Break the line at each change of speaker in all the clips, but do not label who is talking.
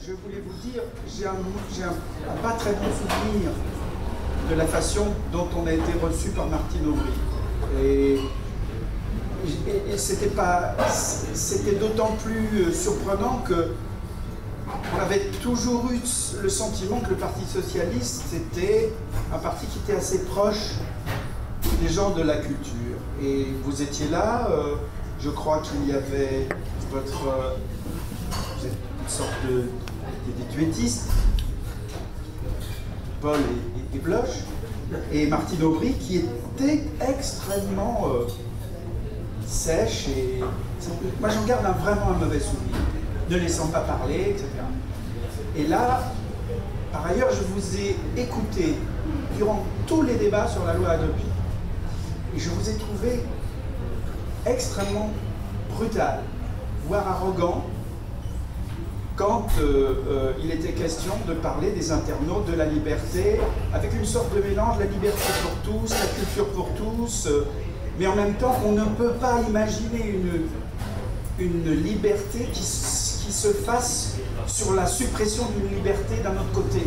je voulais vous dire, j'ai un pas très bon souvenir de la façon dont on a été reçu par Martine Aubry. Et c'était d'autant plus surprenant que on avait toujours eu le sentiment que le Parti socialiste c'était un parti qui était assez proche des gens de la culture. Et vous étiez là, je crois qu'il y avait vous êtes une sorte des duettistes, Paul et Bloch, et Martine Aubry qui était extrêmement sèche et moi j'en garde vraiment un mauvais souvenir, ne laissant pas parler, etc. Et là, par ailleurs, je vous ai écouté durant tous les débats sur la loi Hadopi et je vous ai trouvé extrêmement brutal, voire arrogant, quand il était question de parler des internautes, de la liberté, avec une sorte de mélange, la liberté pour tous, la culture pour tous, mais en même temps, on ne peut pas imaginer une liberté qui se fasse sur la suppression d'une liberté d'un autre côté.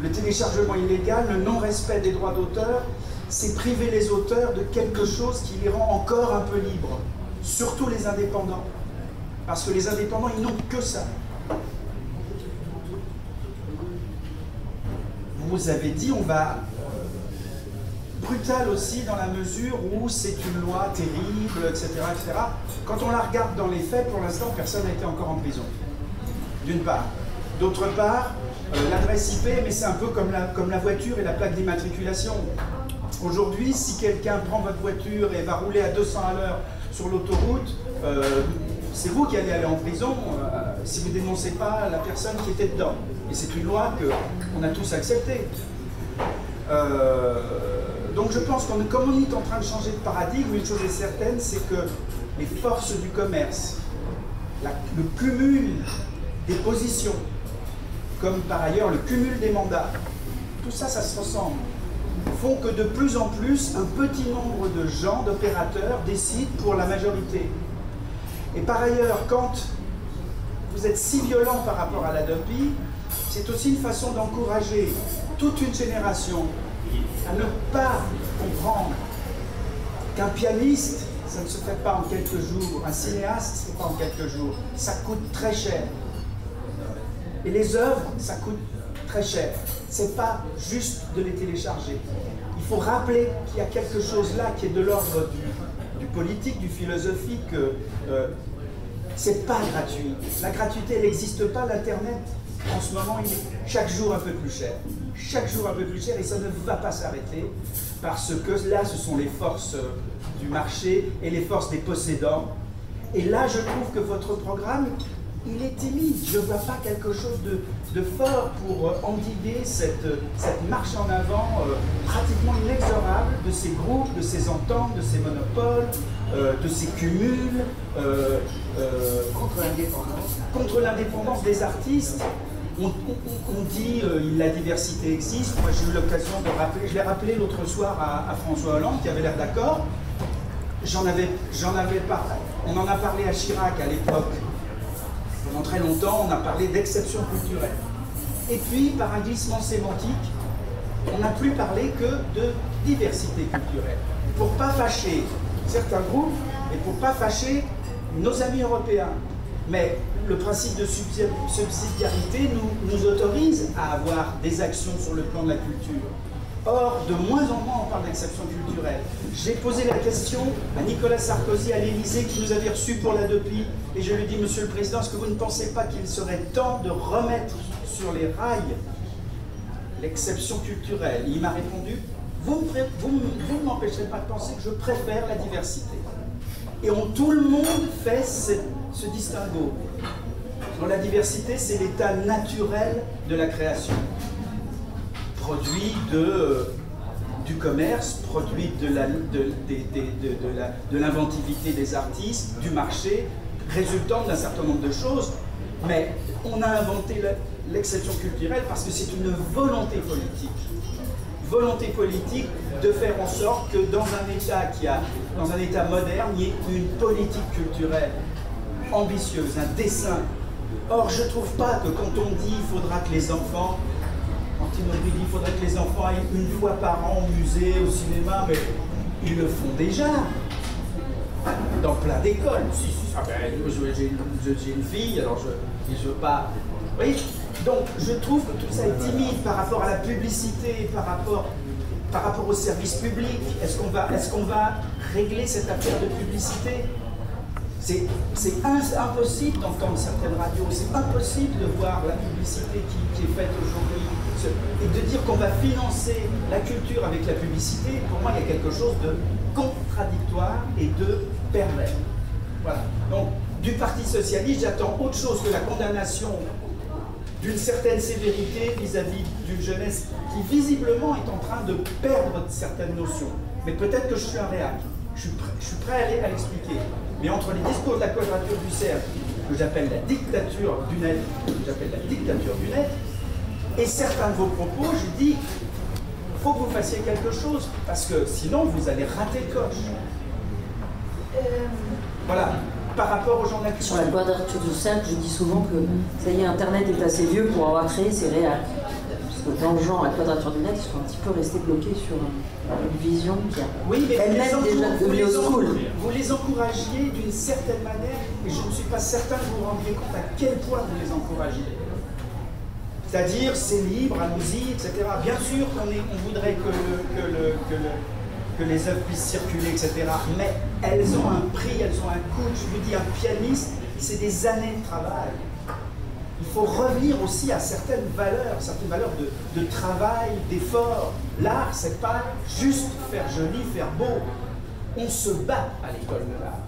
Le téléchargement illégal, le non-respect des droits d'auteur, c'est priver les auteurs de quelque chose qui les rend encore un peu libres, surtout les indépendants. Parce que les indépendants, ils n'ont que ça. Vous avez dit, on va... brutal aussi dans la mesure où c'est une loi terrible, etc., etc. Quand on la regarde dans les faits, pour l'instant, personne n'a été encore en prison. D'une part. D'autre part, l'adresse IP, mais c'est un peu comme la voiture et la plaque d'immatriculation. Aujourd'hui, si quelqu'un prend votre voiture et va rouler à 200 à l'heure sur l'autoroute, c'est vous qui allez aller en prison si vous ne dénoncez pas la personne qui était dedans. Et c'est une loi qu'on a tous acceptée. Donc je pense comme on est en train de changer de paradigme, une chose est certaine, c'est que les forces du commerce, le cumul des positions, comme par ailleurs le cumul des mandats, tout ça, ça se ressemble, font que de plus en plus, un petit nombre de gens, d'opérateurs, décident pour la majorité. Et par ailleurs, quand vous êtes si violent par rapport à l'Hadopi, c'est aussi une façon d'encourager toute une génération à ne pas comprendre qu'un pianiste, ça ne se fait pas en quelques jours, un cinéaste, c'est pas en quelques jours, ça coûte très cher. Et les œuvres, ça coûte très cher. C'est pas juste de les télécharger. Il faut rappeler qu'il y a quelque chose là qui est de l'ordre du politique, du philosophique. C'est pas gratuit. La gratuité, elle n'existe pas. L'Internet, en ce moment, il est chaque jour un peu plus cher. Chaque jour un peu plus cher et ça ne va pas s'arrêter parce que là, ce sont les forces du marché et les forces des possédants. Et là, je trouve que votre programme, il est timide. Je ne vois pas quelque chose de fort pour endiguer cette marche en avant pratiquement inexorable de ces groupes, de ces ententes, de ces monopoles, de ces cumuls contre l'indépendance des artistes. On dit la diversité existe. Moi, j'ai eu l'occasion de rappeler, je l'ai rappelé l'autre soir à François Hollande qui avait l'air d'accord. J'en avais parlé. On en a parlé à Chirac à l'époque. Pendant très longtemps, on a parlé d'exception culturelle. Et puis, par un glissement sémantique, on n'a plus parlé que de diversité culturelle. Pour ne pas fâcher certains groupes et pour ne pas fâcher nos amis européens. Mais le principe de subsidiarité nous autorise à avoir des actions sur le plan de la culture. Or, de moins en moins, on parle d'exception culturelle. J'ai posé la question à Nicolas Sarkozy à l'Élysée qui nous avait reçus pour l'Hadopi et je lui ai dit, Monsieur le Président, est-ce que vous ne pensez pas qu'il serait temps de remettre sur les rails l'exception culturelle? Il m'a répondu, vous ne m'empêcherez pas de penser que je préfère la diversité. Et tout le monde fait ce distinguo. Dans la diversité, c'est l'état naturel de la création. Produit du commerce, produit de l'inventivité des artistes, du marché, résultant d'un certain nombre de choses. Mais on a inventé l'exception culturelle parce que c'est une volonté politique. Volonté politique de faire en sorte que dans un État moderne, il y ait une politique culturelle ambitieuse, un dessein Or, je ne trouve pas que quand on dit qu'il faudra que les enfants, Martine Aubry dit qu'il faudrait que les enfants aillent une fois par an au musée, au cinéma, mais ils le font déjà. Dans plein d'écoles. Ah ben, j'ai une fille, alors je veux pas. Vous voyez? Donc, je trouve que tout ça est timide par rapport à la publicité, par rapport au service public. Est-ce qu'on va régler cette affaire de publicité? C'est impossible d'entendre certaines radios, c'est impossible de voir la publicité qui est faite aujourd'hui. Et de dire qu'on va financer la culture avec la publicité, pour moi, il y a quelque chose de contradictoire et de pervers. Voilà. Donc, du Parti socialiste, j'attends autre chose que la condamnation d'une certaine sévérité vis-à-vis d'une jeunesse qui, visiblement, est en train de perdre certaines notions. Mais peut-être que je suis un réac. Je suis prêt à l'expliquer. Mais entre les discours de la quadrature du cercle, que j'appelle la dictature du net, et certains de vos propos, je dis, il faut que vous fassiez quelque chose, parce que sinon vous allez rater le coche. Voilà, par rapport aux gens de la culture.
Sur la quadrature du cercle, je dis souvent que, ça y est, Internet est assez vieux pour avoir créé ces réacs. Parce que dans le genre, la quadrature du net, ils sont un petit peu restés bloqués sur une vision qui a elle-même déjà devenue au school.
Vous les encouragiez d'une certaine manière, et je ne suis pas certain que vous vous rendiez compte à quel point vous les encouragiez. C'est-à-dire, c'est libre, allons-y, etc. Bien sûr qu'on voudrait que les œuvres puissent circuler, etc. Mais elles ont un prix, elles ont un coût. Je vous dis, un pianiste, c'est des années de travail. Il faut revenir aussi à certaines valeurs de travail, d'effort. L'art, c'est pas juste faire joli, faire beau. On se bat à l'école de l'art.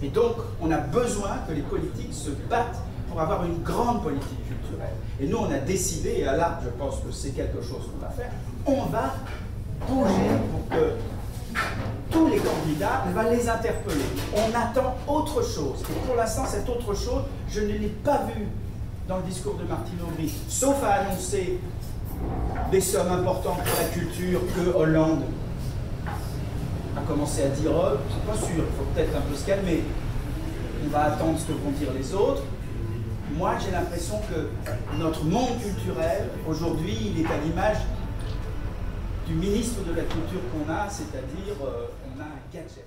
Et donc, on a besoin que les politiques se battent pour avoir une grande politique culturelle. Et nous, on a décidé, et à l'art, je pense que c'est quelque chose qu'on va faire, on va bouger pour que tous les candidats, on va les interpeller. On attend autre chose. Et pour l'instant, cette autre chose, je ne l'ai pas vue dans le discours de Martine Aubry, sauf à annoncer des sommes importantes pour la culture que Hollande a commencé à dire, oh, c'est pas sûr, il faut peut-être un peu se calmer. On va attendre ce que vont dire les autres. Moi, j'ai l'impression que notre monde culturel, aujourd'hui, il est à l'image du ministre de la Culture qu'on a, c'est-à-dire on a un gadget.